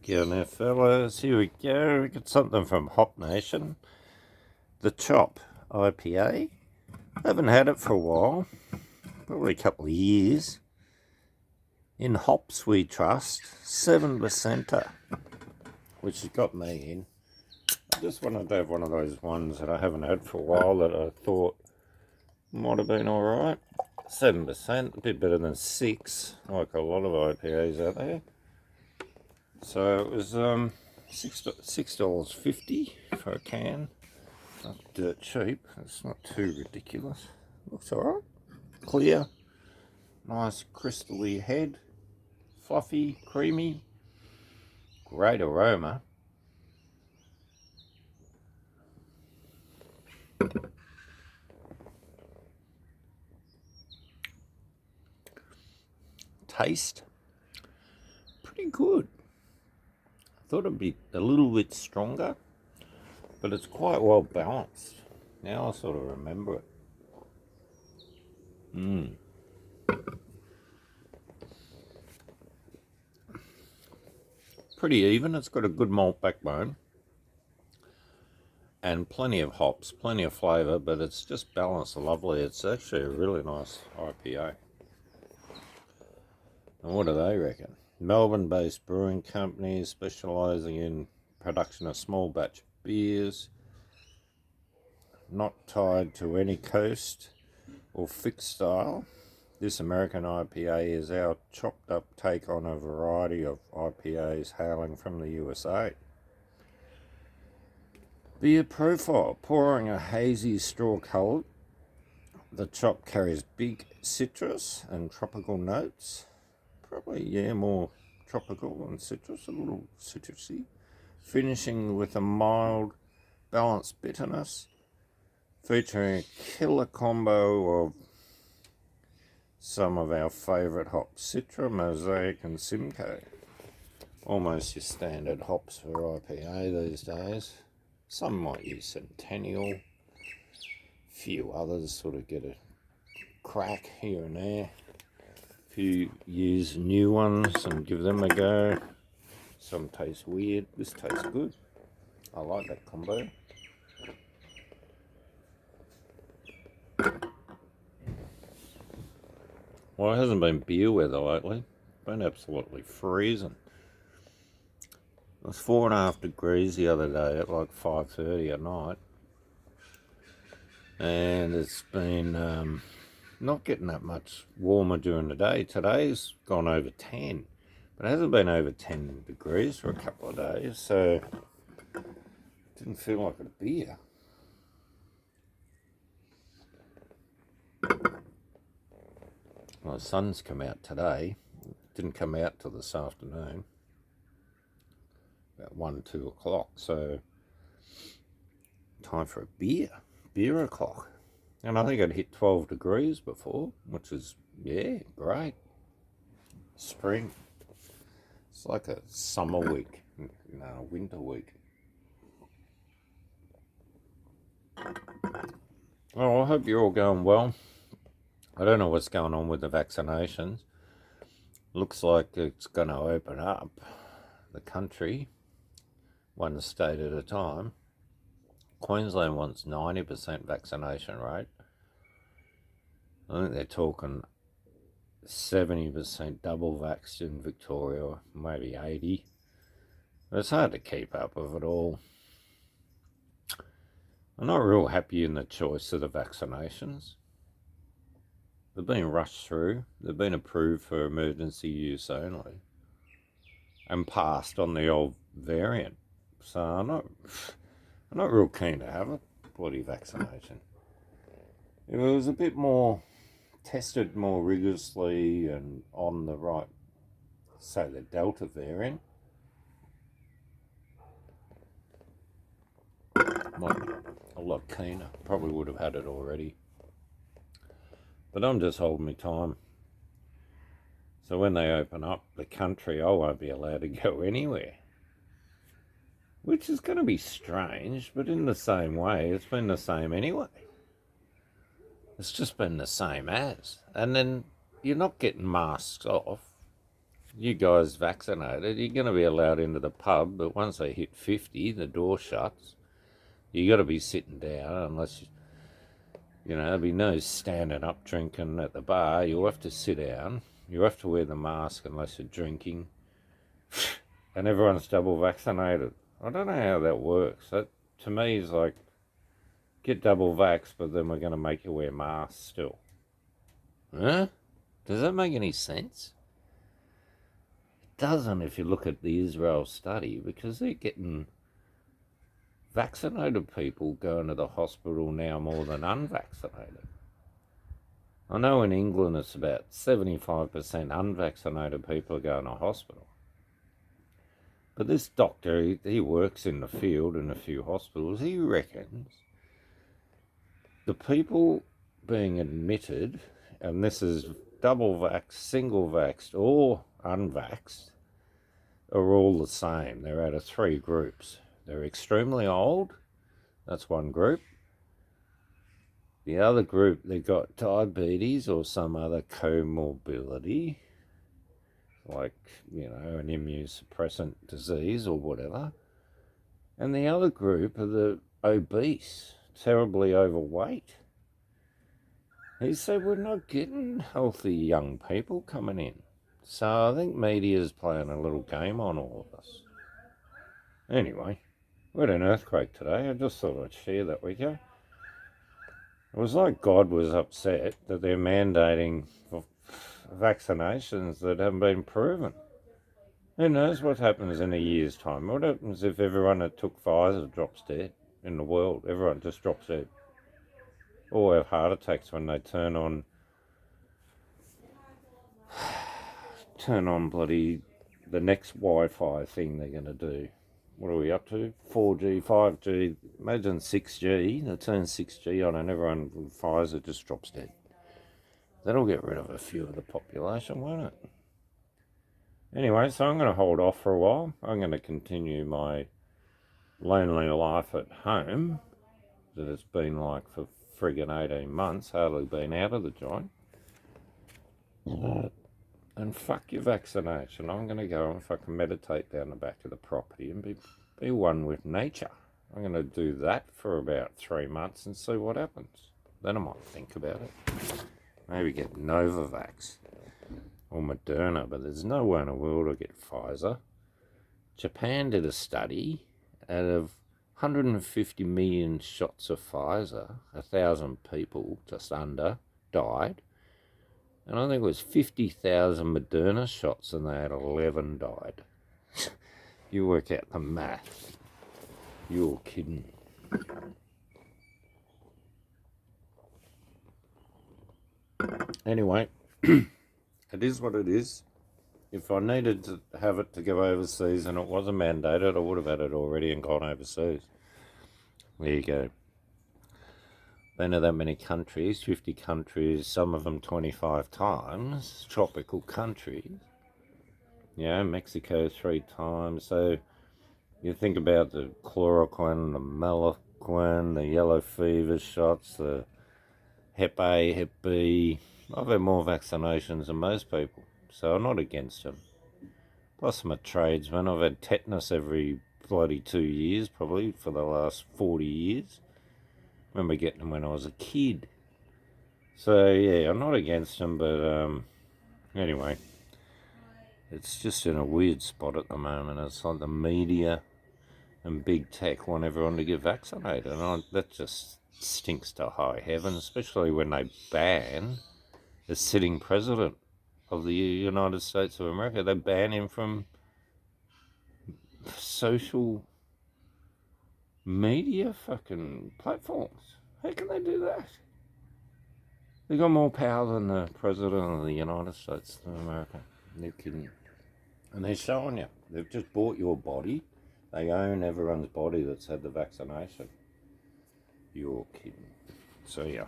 Go now, fellas. Here we go. We got something from Hop Nation. The Chop IPA. Haven't had it for a while. Probably a couple of years. In hops we trust. 7%er. Which has got me in. I just wanted to have one of those ones that I haven't had for a while that I thought might have been alright. 7%. A bit better than 6. Like a lot of IPAs out there. So it was $6.50 for a can. Not dirt cheap. It's not too ridiculous. Looks alright. Clear. Nice crystally head. Fluffy, creamy. Great aroma. Taste. Pretty good. Thought it'd be a little bit stronger, but it's quite well balanced. Now I sort of remember it. Pretty even. It's got a good malt backbone and plenty of hops, plenty of flavour, but it's just balanced lovely. It's actually a really nice IPA. And what do they reckon? Melbourne-based brewing company specialising in production of small batch beers, not tied to any coast or fixed style. This American IPA is our chopped up take on a variety of IPAs hailing from the USA. Beer profile, pouring a hazy straw coloured. The chop carries big citrus and tropical notes. Probably, yeah, more tropical than citrus, a little citrusy. Finishing with a mild, balanced bitterness, featuring a killer combo of some of our favourite hops, Citra, Mosaic and Simcoe. Almost your standard hops for IPA these days. Some might use Centennial. Few others sort of get a crack here and there. Few use new ones and give them a go. Some taste weird. This tastes good. I like that combo. Well, it hasn't been beer weather lately. It's been absolutely freezing. It was 4.5 degrees the other day at like 5:30 at night. And it's been not getting that much warmer during the day. Today's gone over 10, but it hasn't been over 10 degrees for a couple of days, so it didn't feel like a beer. Well, the sun's come out today. It didn't come out till this afternoon, about 1-2 o'clock, so time for a beer o'clock. And I think I'd hit 12 degrees before, which is, yeah, great. Spring. It's like a summer week, a winter week. Oh, I hope you're all going well. I don't know what's going on with the vaccinations. Looks like it's going to open up the country, one state at a time. Queensland wants 90% vaccination rate. I think they're talking 70% double vaxxed in Victoria, maybe 80. But it's hard to keep up with it all. I'm not real happy in the choice of the vaccinations. They've been rushed through. They've been approved for emergency use only. And passed on the old variant. So I'm not real keen to have a bloody vaccination. If it was a bit more tested more rigorously and on the right, say the Delta variant, might be a lot keener. Probably would have had it already. But I'm just holding my time. So when they open up the country, I won't be allowed to go anywhere. Which is going to be strange, but in the same way, it's been the same anyway. It's just been the same as. And then you're not getting masks off. you guys vaccinated, you're going to be allowed into the pub, but once they hit 50, the door shuts. You got to be sitting down unless there'll be no standing up drinking at the bar. You'll have to sit down. You have to wear the mask unless you're drinking. And everyone's double vaccinated. I don't know how that works. That, to me, is like, get double vax, but then we're going to make you wear masks still. Huh? Does that make any sense? It doesn't if you look at the Israel study, because they're getting vaccinated people going to the hospital now more than unvaccinated. I know in England it's about 75% unvaccinated people are going to hospital. But this doctor, he works in the field in a few hospitals. He reckons the people being admitted, and this is double vaxxed, single vaxxed, or unvaxxed, are all the same. They're out of three groups. They're extremely old. That's one group. The other group, they've got diabetes or some other comorbidity, like, an immunosuppressant disease or whatever. And the other group are the obese, terribly overweight. He said we're not getting healthy young people coming in. So I think media's playing a little game on all of us. Anyway, we had an earthquake today. I just thought I'd share that with you. It was like God was upset that they're mandating vaccinations that haven't been proven. Who knows what happens in a year's time? What happens if everyone that took Pfizer drops dead in the world? Everyone just drops dead. Or have heart attacks when they turn on bloody the next Wi-Fi thing they're going to do. What are we up to? 4G, 5G, imagine 6G. They turn 6G on and everyone with Pfizer just drops dead. That'll get rid of a few of the population, won't it? Anyway, so I'm going to hold off for a while. I'm going to continue my lonely life at home that it's been like for friggin' 18 months, hardly been out of the joint. And fuck your vaccination. I'm going to go and fucking meditate down the back of the property and be one with nature. I'm going to do that for about 3 months and see what happens. Then I might think about it. Maybe get Novavax or Moderna, but there's no way in the world I'll get Pfizer. Japan did a study. Out of 150 million shots of Pfizer, 1,000 people, just under, died. And I think it was 50,000 Moderna shots and they had 11 died. You work out the math. You're kidding. Anyway, it is what it is. If I needed to have it to go overseas and it wasn't mandated, I would have had it already and gone overseas. There you go. Been to that many countries, 50 countries, some of them 25 times, tropical countries. Mexico 3 times. So you think about the chloroquine, the maloquine, the yellow fever shots, the Hep A, Hep B. I've had more vaccinations than most people, so I'm not against them. Plus I'm a tradesman. I've had tetanus every bloody 2 years, probably, for the last 40 years. I remember getting them when I was a kid. So, yeah, I'm not against them, but anyway, it's just in a weird spot at the moment. It's like the media and big tech want everyone to get vaccinated, and that just stinks to high heaven, especially when they ban the sitting president of the United States of America. They ban him from social media fucking platforms. How can they do that? They got more power than the president of the United States of America. They're kidding you. And they're showing you. They've just bought your body. They own everyone's body that's had the vaccination. You're kidding. So, yeah.